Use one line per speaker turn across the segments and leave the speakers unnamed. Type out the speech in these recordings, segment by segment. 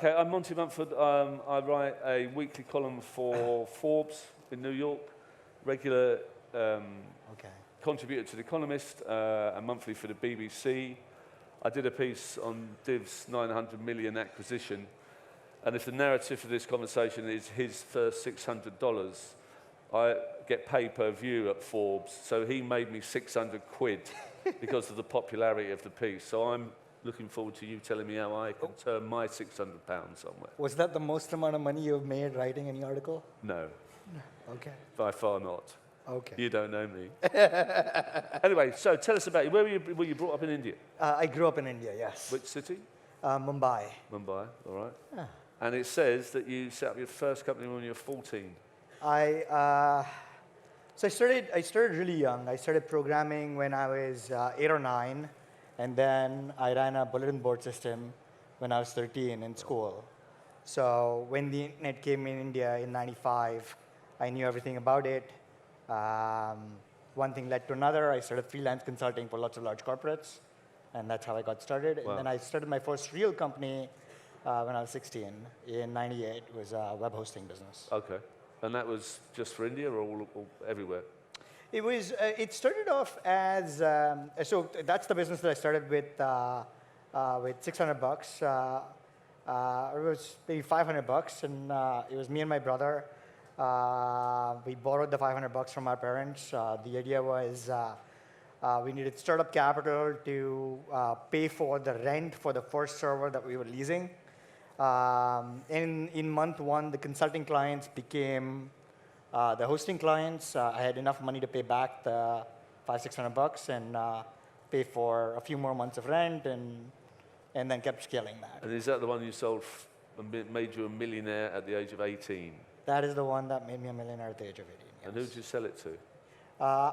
Okay, I'm Monty Munford. I write a weekly column for Forbes in New York, regular contributor to The Economist, and monthly for the BBC. I did a piece on Div's 900 million acquisition, and if the narrative for this conversation is his first $600, I get paid per view at Forbes, so he made me 600 quid because of the popularity of the piece. So I'm looking forward to you telling me how I can turn my £600 somewhere.
Was that the most amount of money you've made writing any article?
No.
Okay.
By far not.
Okay.
You don't know me. Anyway, so tell us about you. Were you brought up in India?
I grew up in India, yes.
Which city?
Mumbai.
Mumbai, all right.
Yeah.
And it says that you set up your first company when you were 14.
So I started really young. I started programming when I was 8 or 9, and then I ran a bulletin board system when I was 13 in school. So when the internet came in India in '95, I knew everything about it. One thing led to another. I started freelance consulting for lots of large corporates, and that's how I got started.
Wow.
And then I started my first real company when I was 16 in '98. It was a web hosting business.
Okay. And that was just for India or all everywhere?
It was. It started off as so. That's the business that I started with $600. It was maybe $500, and it was me and my brother. We borrowed the $500 from our parents. The idea was we needed startup capital to pay for the rent for the first server that we were leasing. In month 1, the consulting clients became the hosting clients. I had enough money to pay back the $500-600 and pay for a few more months of rent, and then kept scaling that.
And is that the one you sold and made you a millionaire at the age of 18?
That is the one that made me a millionaire at the age of 18. Yes.
And who did you sell it to?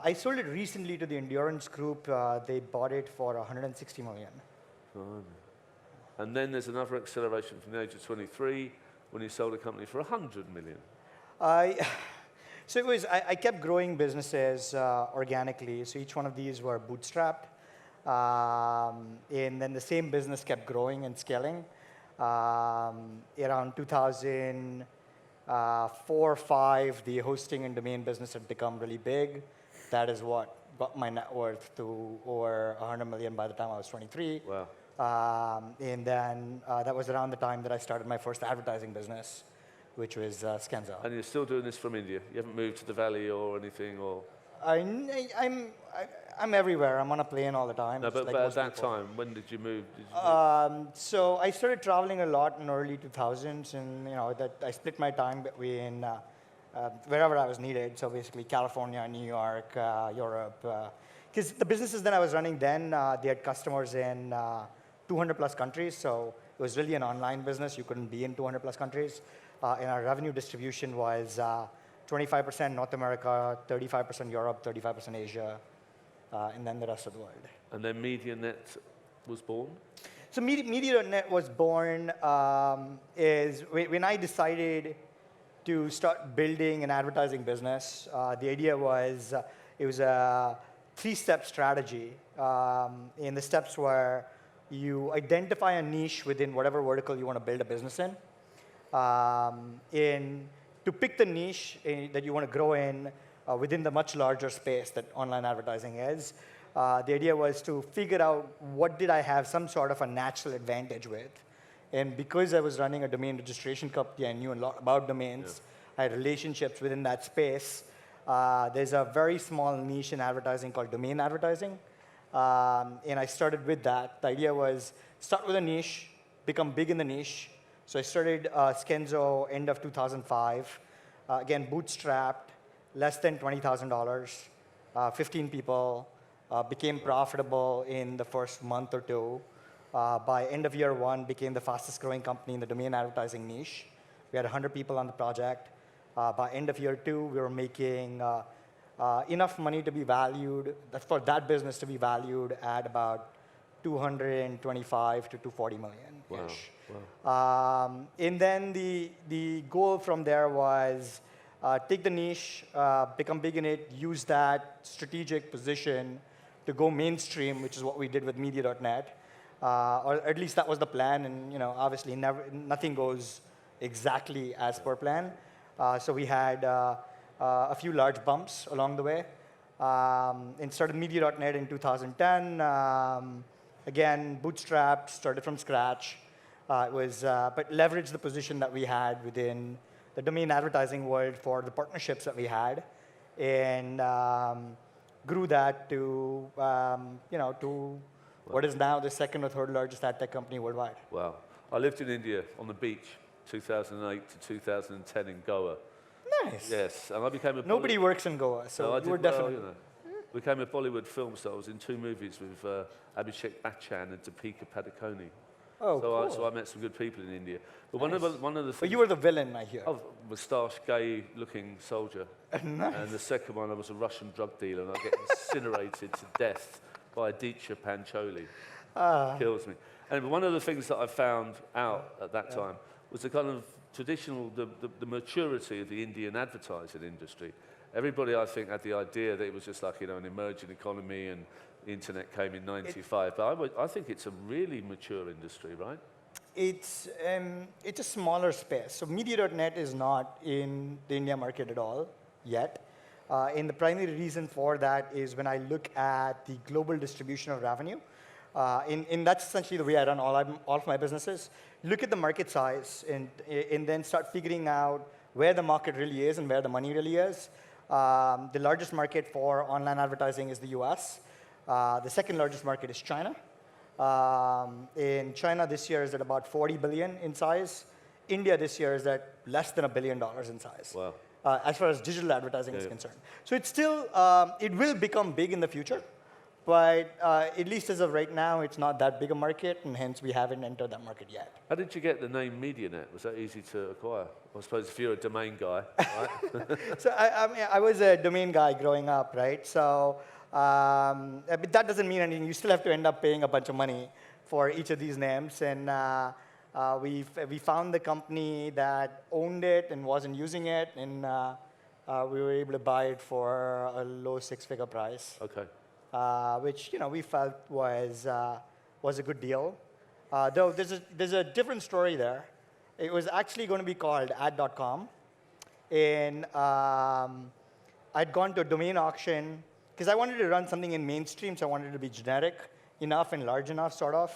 I sold it recently to the Endurance Group. They bought it for $160 million.
And then there's another acceleration from the age of 23 when you sold a company for $100 million.
So it was, I kept growing businesses organically. So each one of these were bootstrapped. And then the same business kept growing and scaling. Around 2004 or 5, the hosting and domain business had become really big. That is what got my net worth to over $100 million by the time I was 23.
Wow.
And then that was around the time that I started my first advertising business, which was Skenzo.
And you're still doing this from India? You haven't moved to the Valley or anything? Or
I'm everywhere. I'm on a plane all the time.
No, but
like
at that time, when did you move?
So I started traveling a lot in early 2000s, and that I split my time between wherever I was needed. So basically, California, New York, Europe. Because the businesses that I was running then, they had customers in 200+ countries. So it was really an online business. You couldn't be in 200+ countries. And our revenue distribution was 25% North America, 35% Europe, 35% Asia, and then the rest of the world.
And then MediaNet was born?
So Media.net was born is when I decided to start building an advertising business. The idea was it was a 3-step strategy. And the steps were you identify a niche within whatever vertical you want to build a business in. To pick the niche that you want to grow in within the much larger space that online advertising is, the idea was to figure out what did I have some sort of a natural advantage with. And because I was running a domain registration company, I knew a lot about domains. I had relationships within that space. There's a very small niche in advertising called domain advertising. And I started with that. The idea was start with a niche, become big in the niche. So I started Skenzo end of 2005. Again, bootstrapped, less than $20,000, 15 people, became profitable in the first month or 2. By end of year 1, became the fastest growing company in the domain advertising niche. We had 100 people on the project. By end of year 2, we were making enough money to be valued, for that business to be valued at about 225 to 240 million-ish.
Wow.
And then the goal from there was take the niche, become big in it, use that strategic position to go mainstream, which is what we did with Media.net. or at least that was the plan. And obviously, nothing goes exactly as per plan. So we had a few large bumps along the way. And started Media.net in 2010. Again, bootstrapped, started from scratch. But leveraged the position that we had within the domain advertising world for the partnerships that we had, and grew that to to what is now the second or third largest ad tech company worldwide.
Wow. I lived in India on the beach, 2008 to 2010 in Goa.
Nice.
Yes, and I became a
Nobody works in Goa, so
I
you were
did well,
definitely.
Became a Bollywood film star. I was in 2 movies with Abhishek Bachchan and Deepika Padukone.
Oh, cool.
So I met some good people in India. But one of the things...
But you were the villain, I hear.
Oh, moustache, gay-looking soldier.
Nice.
And the second one, I was a Russian drug dealer, and I get incinerated to death by Aditya Pancholi. Kills me. And one of the things that I found out at that time was the kind of traditional, the maturity of the Indian advertising industry. Everybody, I think, had the idea that it was just like, an emerging economy and the internet came in 95. But I think it's a really mature industry, right?
It's a smaller space. So Media.net is not in the India market at all yet. And the primary reason for that is when I look at the global distribution of revenue, and that's essentially the way I run all of my businesses. Look at the market size and then start figuring out where the market really is and where the money really is. The largest market for online advertising is the US. The second largest market is China. In China this year is at about 40 billion in size. India this year is at less than $1 billion in size.
Wow.
As far as digital advertising is concerned. So it's still, it will become big in the future, but at least as of right now, it's not that big a market, and hence we haven't entered that market yet.
How did you get the name MediaNet? Was that easy to acquire? I suppose if you're a domain guy, right?
So I was a domain guy growing up, right? So, but that doesn't mean anything. You still have to end up paying a bunch of money for each of these names, and we found the company that owned it and wasn't using it, and we were able to buy it for a low 6-figure price.
Okay.
Which we felt was a good deal. Though there's a different story there. It was actually going to be called ad.com, and I'd gone to a domain auction because I wanted to run something in mainstream, so I wanted it to be generic enough and large enough, sort of.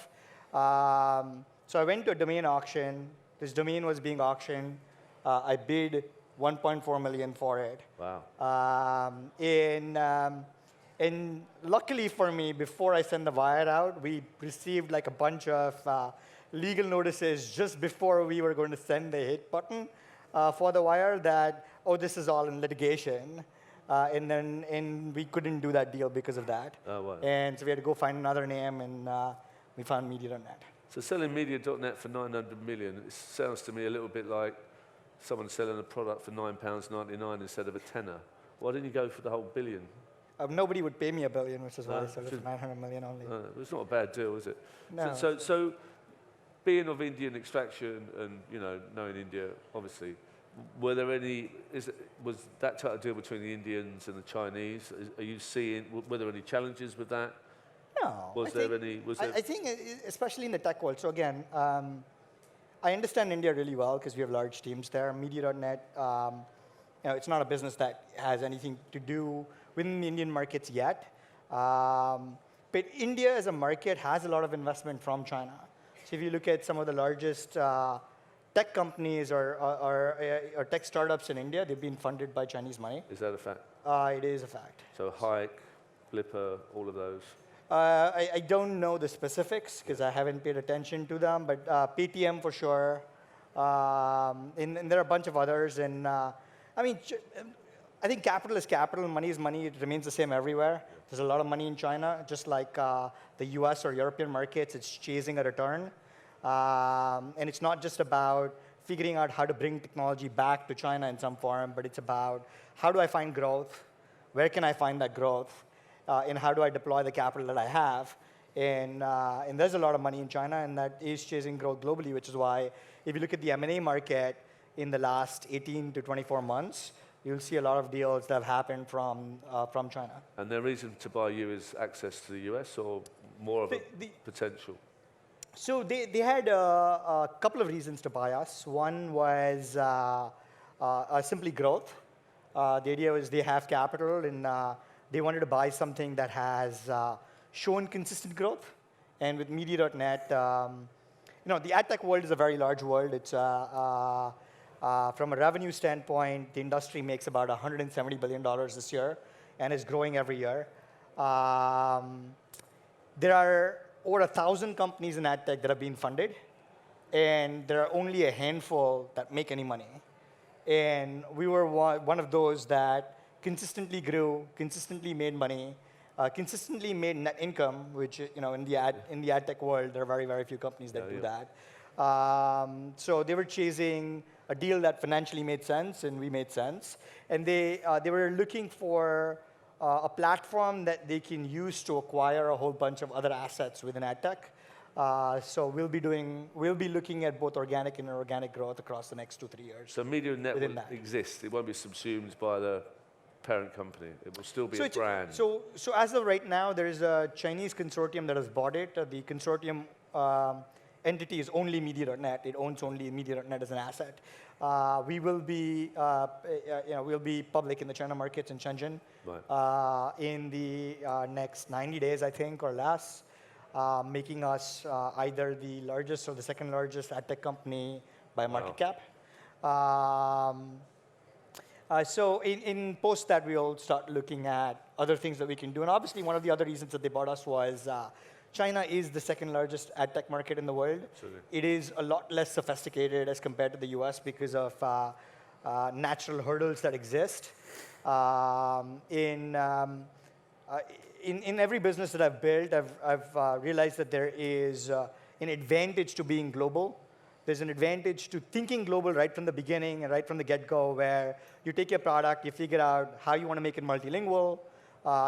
So I went to a domain auction. This domain was being auctioned. I bid 1.4 million for it.
Wow.
And luckily for me, before I sent the wire out, we received like a bunch of legal notices just before we were going to send the hit button for the wire that, oh, this is all in litigation. And we couldn't do that deal because of that.
Oh, wow.
And so we had to go find another name, and we found Media.net.
So selling Media.net for 900 million, it sounds to me a little bit like someone selling a product for £9.99 instead of a tenner. Why didn't you go for the whole billion?
Nobody would pay me $1 billion, which is why I sold it for 900 million only.
It's not a bad deal, is it?
No.
So being of Indian extraction and knowing India, obviously, were there was that type of deal between the Indians and the Chinese? Are you seeing? Were there any challenges with that?
No.
I
think, especially in the tech world. So again, I understand India really well because we have large teams there. Media.net, it's not a business that has anything to do within the Indian markets yet. But India as a market has a lot of investment from China. So if you look at some of the largest tech companies or tech startups in India, they've been funded by Chinese money.
Is that a fact?
It is a fact.
So Hike, Blipper, all of those?
I don't know the specifics because I haven't paid attention to them, but Paytm for sure. And there are a bunch of others. And I think capital is capital, money is money. It remains the same everywhere. There's a lot of money in China, just like the US or European markets. It's chasing a return. And it's not just about figuring out how to bring technology back to China in some form, but it's about how do I find growth? Where can I find that growth? And how do I deploy the capital that I have? And there's a lot of money in China, and that is chasing growth globally, which is why if you look at the M&A market in the last 18 to 24 months, you'll see a lot of deals that have happened from China.
And their reason to buy you is access to the US or more of a potential?
So they had a couple of reasons to buy us. One was simply growth. The idea was they have capital and they wanted to buy something that has shown consistent growth. And with Media.net, the adtech world is a very large world. It's from a revenue standpoint, the industry makes about $170 billion this year and is growing every year. There are over 1,000 companies in adtech that have been funded, and there are only a handful that make any money. And we were one of those that consistently grew, consistently made money, consistently made net income, which in the ad tech world, there are very, very few companies that do that. So they were chasing a deal that financially made sense, and we made sense. And they were looking for a platform that they can use to acquire a whole bunch of other assets within ad tech. So we'll be looking at both organic and inorganic growth across the next 2-3 years.
So Media.net will exist. It won't be subsumed by the parent company. It will still be a brand.
So as of right now, there is a Chinese consortium that has bought it. The consortium entity is only Media.net. It owns only Media.net as an asset. We will be, we'll be public in the China markets in Shenzhen in the next 90 days, I think, or less, making us either the largest or the second largest ad tech company by market cap. So in post that, we'll start looking at other things that we can do. And obviously, one of the other reasons that they bought us was China is the second largest ad tech market in the world.
Absolutely.
It is a lot less sophisticated as compared to the US because of natural hurdles that exist. In every business that I've built, I've realized that there is an advantage to being global. There's an advantage to thinking global right from the beginning and right from the get-go, where you take your product, you figure out how you want to make it multilingual,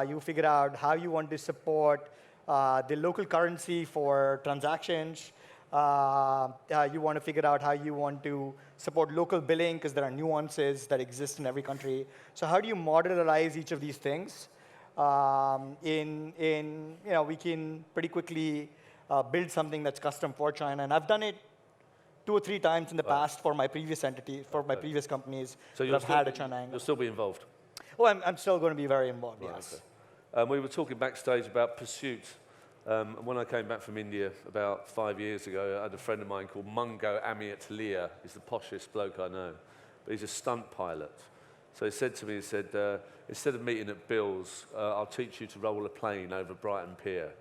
you figure out how you want to support the local currency for transactions. You want to figure out how you want to support local billing, because there are nuances that exist in every country. So how do you modularize each of these things? We can pretty quickly build something that's custom for China. And I've done it 2 or 3 times in the past for my previous entity, for my previous companies. So I've had a China angle.
You'll still be involved?
Oh, I'm still going to be very involved, yes.
Okay. We were talking backstage about pursuit. When I came back from India about 5 years ago, I had a friend of mine called Mungo Amiat-Lear. He's the poshest bloke I know. But he's a stunt pilot. So he said to me, instead of meeting at Bill's, I'll teach you to roll a plane over Brighton Pier.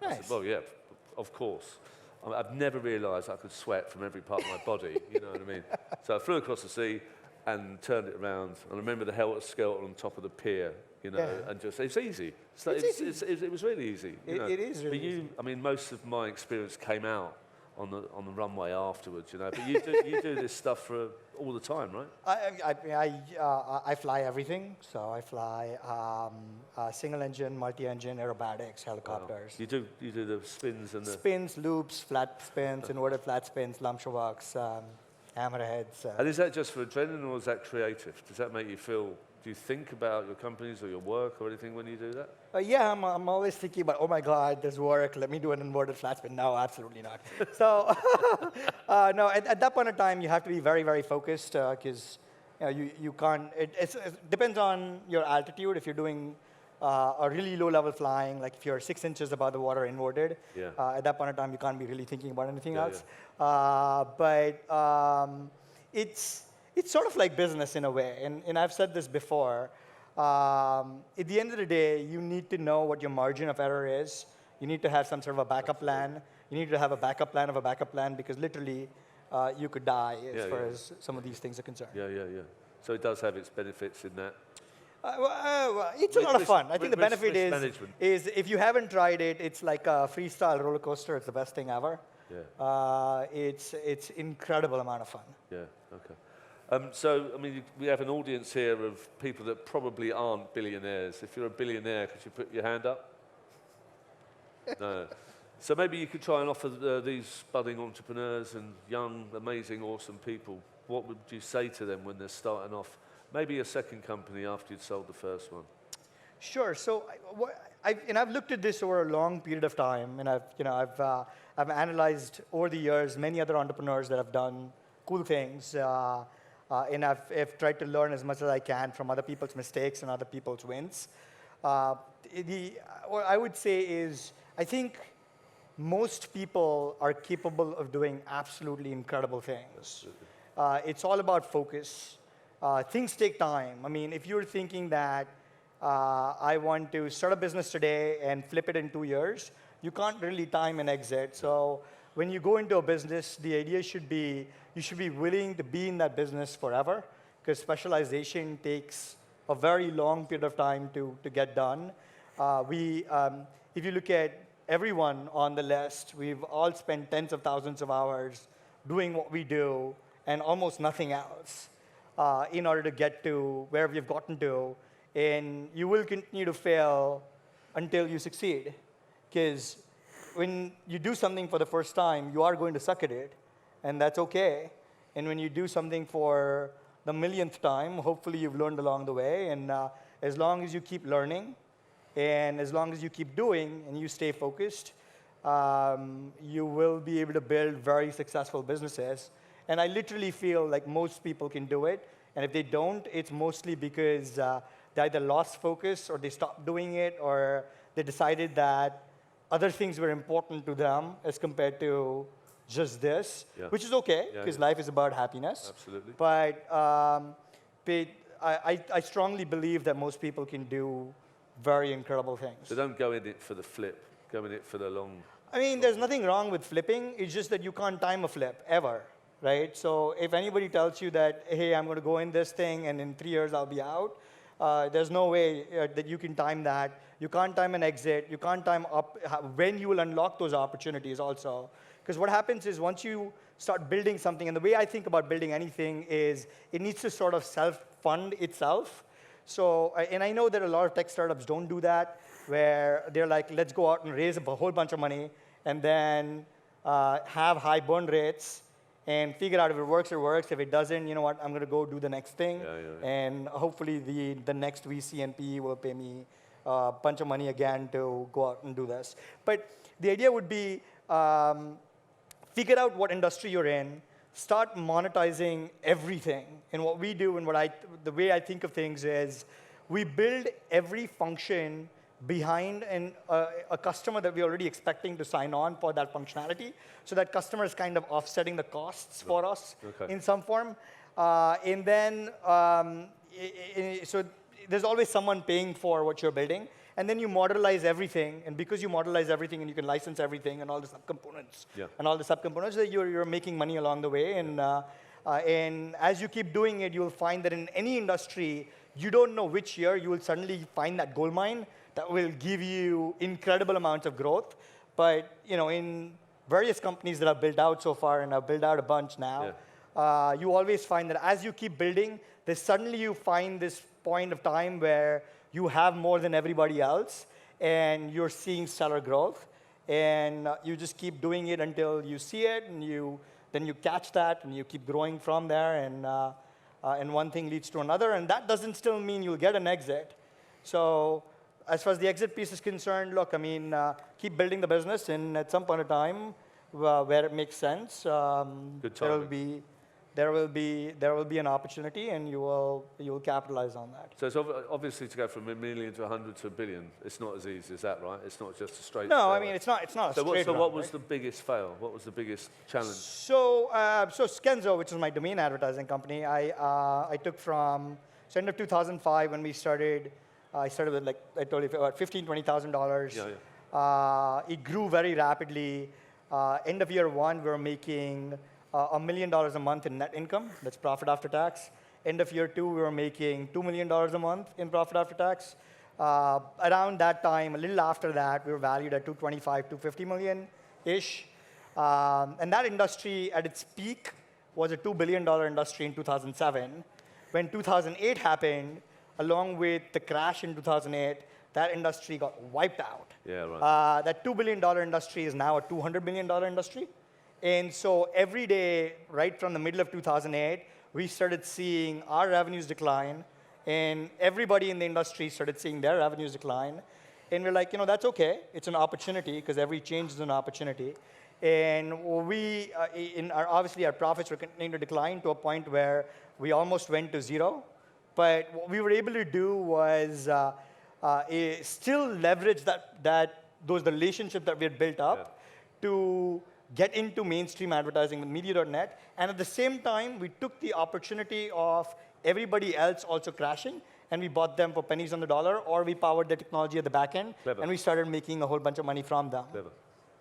Nice.
I said, well, yeah, of course. I've never realised I could sweat from every part of my body, you know what I mean? So I flew across the sea and turned it around. And I remember the helter-skelter on top of the pier, and just, it's easy. It was really easy.
It is really easy.
Most of my experience came out on the runway afterwards, But you do this stuff for all the time, right?
I fly everything. So I fly single engine, multi-engine, aerobatics, helicopters.
Wow. You do the spins and the
spins, loops, flat spins, inverted flat spins, lump walks, hammerheads.
And is that just for adrenaline, or is that creative? Does that make you feel? Do you think about your companies or your work or anything when you do that?
Yeah, I'm always thinking about, oh my God, there's work, let me do an inverted flat spin. No, absolutely not. So, no, at that point in time, you have to be very, very focused, because you can't, it depends on your altitude. If you're doing a really low level flying, like if you're 6 inches above the water inverted, at that point in time, you can't be really thinking about anything else. But it's sort of like business in a way, and I've said this before. At the end of the day, you need to know what your margin of error is. You need to have some sort of a backup plan. You need to have a backup plan of a backup plan, because literally you could die as far as some of these things are concerned.
Yeah. So it does have its benefits in that.
It's a lot of fun. I think the benefit is if you haven't tried it, it's like a freestyle roller coaster. It's the best thing ever.
Yeah.
It's incredible amount of fun.
Yeah. Okay. We have an audience here of people that probably aren't billionaires. If you're a billionaire, could you put your hand up? No. So maybe you could try and offer these budding entrepreneurs and young, amazing, awesome people, what would you say to them when they're starting off? Maybe a second company after you'd sold the first one.
Sure. So I've looked at this over a long period of time, and I've analyzed over the years many other entrepreneurs that have done cool things, and I've tried to learn as much as I can from other people's mistakes and other people's wins. What I would say is, I think most people are capable of doing absolutely incredible things. It's all about focus. Things take time. I mean, if you're thinking that I want to start a business today and flip it in 2 years, you can't really time an exit. So when you go into a business, the idea should be you should be willing to be in that business forever, because specialization takes a very long period of time to get done. If you look at everyone on the list, we've all spent tens of thousands of hours doing what we do and almost nothing else in order to get to where we've gotten to. And you will continue to fail until you succeed. Because when you do something for the first time, you are going to suck at it, and that's okay. And when you do something for the millionth time, hopefully you've learned along the way. And as long as you keep learning, and as long as you keep doing, and you stay focused, you will be able to build very successful businesses. And I literally feel like most people can do it. And if they don't, it's mostly because they either lost focus, or they stopped doing it, or they decided that other things were important to them as compared to just this, which is okay, because life is about happiness.
Absolutely.
But I strongly believe that most people can do very incredible things.
So don't go in it for the flip, go in it for the long.
I mean, there's nothing wrong with flipping. It's just that you can't time a flip, ever, right? So if anybody tells you that, hey, I'm going to go in this thing, and in 3 years I'll be out, there's no way that you can time that. You can't time an exit. You can't time when you will unlock those opportunities also. Because what happens is once you start building something, and the way I think about building anything is it needs to sort of self-fund itself. So, and I know that a lot of tech startups don't do that, where they're like, let's go out and raise a whole bunch of money, and then have high burn rates, and figure out if it works, it works. If it doesn't, you know what, I'm going to go do the next thing. And hopefully the next VC and PE will pay me a bunch of money again to go out and do this. But the idea would be figure out what industry you're in, start monetizing everything. And what we do, and the way I think of things is we build every function behind a customer that we're already expecting to sign on for that functionality. So that customer is kind of offsetting the costs for us in some form. And then, so there's always someone paying for what you're building. And then you modelize everything. And because you modelize everything, and you can license everything and all the subcomponents, and all the subcomponents, you're making money along the way. And as you keep doing it, you'll find that in any industry, you don't know which year you will suddenly find that gold mine that will give you incredible amounts of growth. But in various companies that I've built out so far, and I've built out a bunch now, you always find that as you keep building, suddenly you find this point of time where you have more than everybody else, and you're seeing stellar growth. And you just keep doing it until you see it, and then you catch that, and you keep growing from there, and one thing leads to another. And that doesn't still mean you'll get an exit. So as far as the exit piece is concerned, look, I mean, keep building the business, and at some point in time, where it makes sense, there will be an opportunity, and you will capitalize on that.
So it's obviously to go from $1 million to 100 to $1 billion. It's not as easy as that, right? It's not just a straight.
No, I mean it's not a straight.
So what was the biggest fail? What was the biggest challenge?
So Skenzo, which is my domain advertising company, I took from end of 2005 when we started. I started with, like I told you, about $15,000-$20,000. It grew very rapidly. End of year one, we were making $1 million a month in net income. That's profit after tax. End of year two, we were making $2 million a month in profit after tax. Around that time, a little after that, we were valued at $250 million-ish. And that industry, at its peak, was a $2 billion industry in 2007. When 2008 happened, along with the crash in 2008, that industry got wiped out.
Yeah, right.
That $2 billion industry is now a $200 million industry. And so every day, right from the middle of 2008, we started seeing our revenues decline, and everybody in the industry started seeing their revenues decline. And we're like, that's okay. It's an opportunity because every change is an opportunity. And we, obviously, our profits were continuing to decline to a point where we almost went to zero. But what we were able to do was still leverage those relationships that we had built up to get into mainstream advertising with Media.net. And at the same time, we took the opportunity of everybody else also crashing, and we bought them for pennies on the dollar, or we powered the technology at the back end, and we started making a whole bunch of money from them.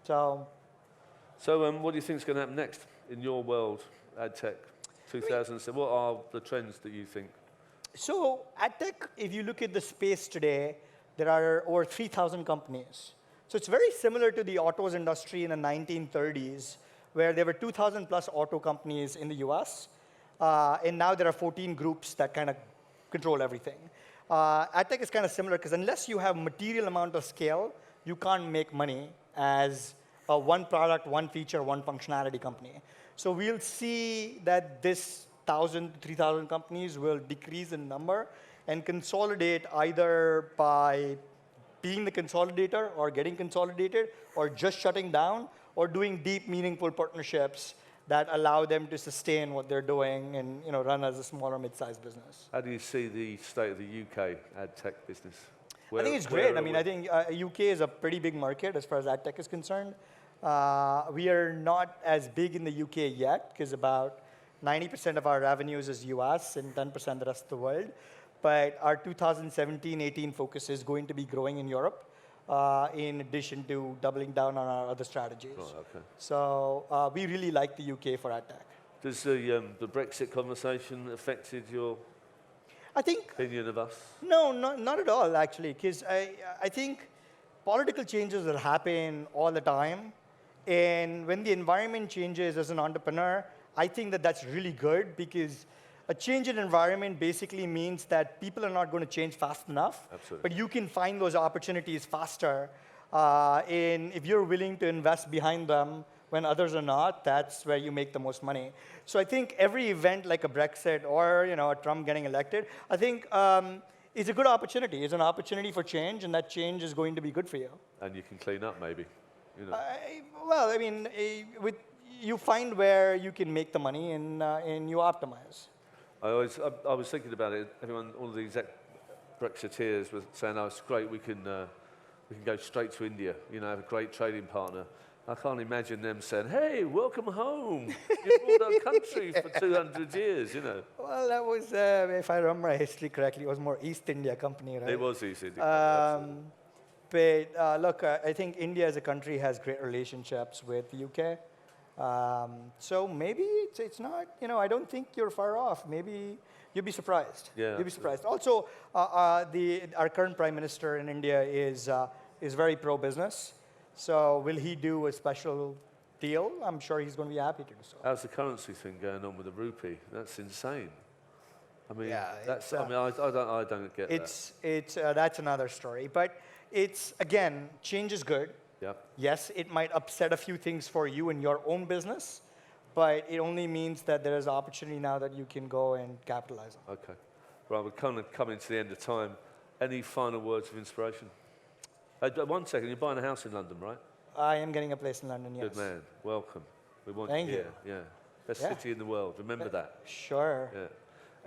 So
what do you think is going to happen next in your world, adtech, 2007? What are the trends that you think?
So adtech, if you look at the space today, there are over 3,000 companies. So it's very similar to the autos industry in the 1930s, where there were 2,000 plus auto companies in the US. And now there are 14 groups that kind of control everything. Adtech is kind of similar, because unless you have material amount of scale, you can't make money as a one product, one feature, one functionality company. So we'll see that this 1,000 to 3,000 companies will decrease in number and consolidate either by being the consolidator or getting consolidated or just shutting down or doing deep, meaningful partnerships that allow them to sustain what they're doing and run as a smaller, mid-sized business.
How do you see the state of the UK ad tech business?
I think it's great. I mean, I think UK is a pretty big market as far as ad tech is concerned. We are not as big in the UK yet, because about 90% of our revenues is US and 10% the rest of the world. But our 2017-18 focus is going to be growing in Europe, in addition to doubling down on our other strategies.
Oh, okay.
So we really like the UK for ad tech.
Does the Brexit conversation affected your opinion of us?
No, not at all, actually, because I think political changes will happen all the time. And when the environment changes as an entrepreneur, I think that that's really good, because a change in environment basically means that people are not going to change fast enough.
Absolutely.
But you can find those opportunities faster. And if you're willing to invest behind them when others are not, that's where you make the most money. So I think every event like a Brexit or a Trump getting elected, I think is a good opportunity. It's an opportunity for change, and that change is going to be good for you.
And you can clean up, maybe.
Well, I mean, you find where you can make the money, and you optimize. I
was thinking about it. All the exec Brexiteers were saying, "Oh, it's great. We can go straight to India. Have a great trading partner." I can't imagine them saying, "Hey, welcome home. You ruled our country for 200 years."
Well, that was, if I remember my history correctly, it was more East India Company, right?
It was East India Company.
But look, I think India as a country has great relationships with the UK. So maybe it's not, I don't think you're far off. Maybe you'll be surprised.
Yeah.
You'll be surprised. Also, our current prime minister in India is very pro-business. So will he do a special deal? I'm sure he's going to be happy to do so.
How's the currency thing going on with the rupee? That's insane. I mean,
yeah,
I don't get that.
That's another story. But it's, again, change is good.
Yeah.
Yes, it might upset a few things for you in your own business, but it only means that there is opportunity now that you can go and capitalize on.
Okay. Right, we're kind of coming to the end of time. Any final words of inspiration? 1 second, you're buying a house in London, right?
I am getting a place in London, yes.
Good man. Welcome. We want
Thank
you here. Yeah. Best city in the world. Remember that.
Sure.
Yeah.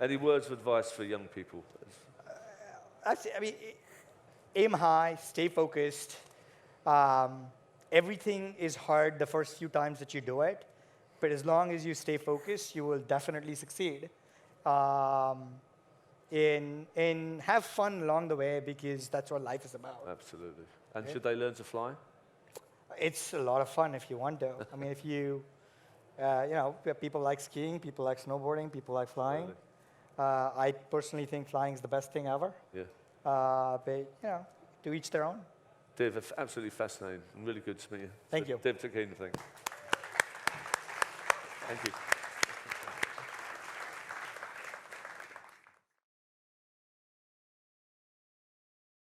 Any words of advice for young people?
Actually, I mean, aim high, stay focused. Everything is hard the first few times that you do it, but as long as you stay focused, you will definitely succeed. And have fun along the way, because that's what life is about.
Absolutely. And should they learn to fly?
It's a lot of fun if you want to. I mean, if you, people like skiing, people like snowboarding, people like flying. Really? I personally think flying is the best thing ever.
Yeah.
But, to each their own.
Div, absolutely fascinating and really good to meet you.
Thank you.
Div Turakhia, thank you.